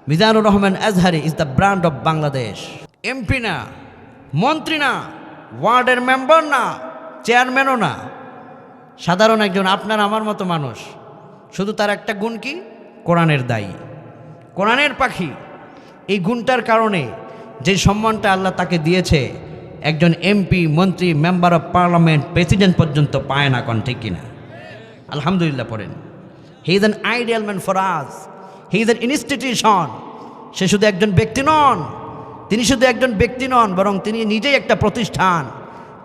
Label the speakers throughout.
Speaker 1: Mizanur Rahman Azhari is the brand of Bangladesh. MP না, মন্ত্রী না, ওয়ার্ডের মেম্বার না, চেয়ারম্যানও না, সাধারণ একজন আপনার আমার মতো মানুষ। শুধু তার একটা গুণ কি? কোরআনের দায়ী, কোরআনের পাখি। এই গুণটার কারণে যে সম্মানটা আল্লাহ তাকে দিয়েছে, একজন এমপি, মন্ত্রী, মেম্বার অফ পার্লামেন্ট, প্রেসিডেন্ট পর্যন্ত পায় না। কোন ঠিক কিনা? আলহামদুলিল্লাহ পড়েন। He is an ideal man for us, he is an institution. সে শুধু একজন ব্যক্তি নন, তিনি শুধু একজন ব্যক্তি নন, বরং তিনি নিজেই একটা প্রতিষ্ঠান।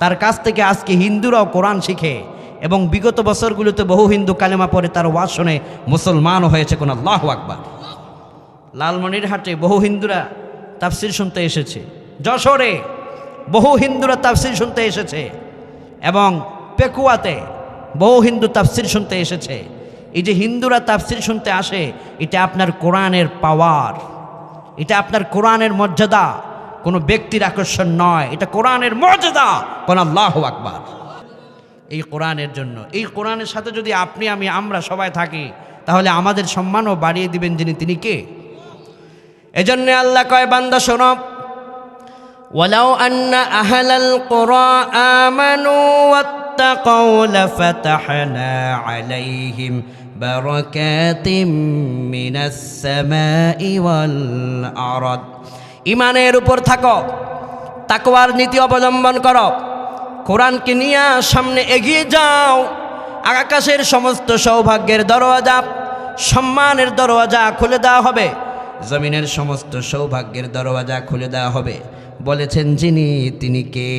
Speaker 1: তার কাছ থেকে আজকে হিন্দুরাও কোরআন শিখে এবং বিগত বছরগুলোতে বহু হিন্দু কালেমা পড়ে তার ওয়াজ শুনে মুসলমানও হয়েছে। কোন আল্লাহু আকবার। লালমনিরহাটে বহু হিন্দুরা তাফসির শুনতে এসেছে, যশোরে বহু হিন্দুরা তাফসির শুনতে এসেছে, এবং পেকুয়াতে বহু হিন্দু তাফসির শুনতে এসেছে। এই যে হিন্দুরা তাফসির শুনতে আসে, এটা আপনার কোরআনের পাওয়ার, এটা আপনার কোরআনের মর্যাদা, কোনো ব্যক্তির আকর্ষণ নয়, এটা কোরআনের মর্যাদা। কোন আল্লাহু আকবার। এই কোরআনের জন্য, এই কোরআনের সাথে যদি আপনি আমরা সবাই থাকি, তাহলে আমাদের সম্মানও বাড়িয়ে দিবেন যিনি, তিনি কে? এজন্য আল্লাহ কয়, বান্দা শোনো, ওয়ালাউ আন্না আহলাল কুরা আমানু ওয়াত্তাকাউ লাফাতাহনা আলাইহিম বারাকাতিম মিনাস সামাই ওয়াল আরদ। ঈমানের উপর থাকো, তাকওয়ার নীতি অবলম্বন করো, কোরআনকে নিয়ে সামনে এগিয়ে যাও। আকাশের সমস্ত সৌভাগ্যের দরওয়াজা, সম্মানের দরওয়াজা খুলে দেওয়া হবে, জমিনের সমস্ত সৌভাগ্যের দরওয়াজা খুলে দেওয়া হবে। বলেছেন যিনি, তিনি কে?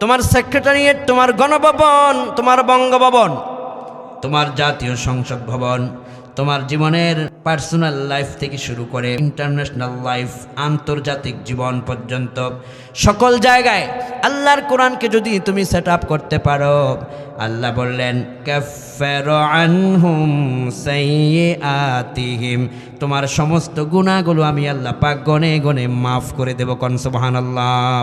Speaker 1: তোমার সেক্রেটারিয়েট, তোমার গণভবন, তোমার বঙ্গভবন, তোমার জাতীয় সংসদ ভবন, তোমার জীবনের পার্সোনাল লাইফ থেকে শুরু করে ইন্টারন্যাশনাল লাইফ, আন্তর্জাতিক জীবন পর্যন্ত সকল জায়গায় আল্লাহর কোরআনকে যদি তুমি সেট আপ করতে পারো, আল্লাহ বললেন কাফফারা আনহুম সাইয়্যাতিহিম, তোমার সমস্ত গুনাহগুলো আমি আল্লাহ পাক গনে গনে মাফ করে দেব। কোন সুবহানাল্লাহ।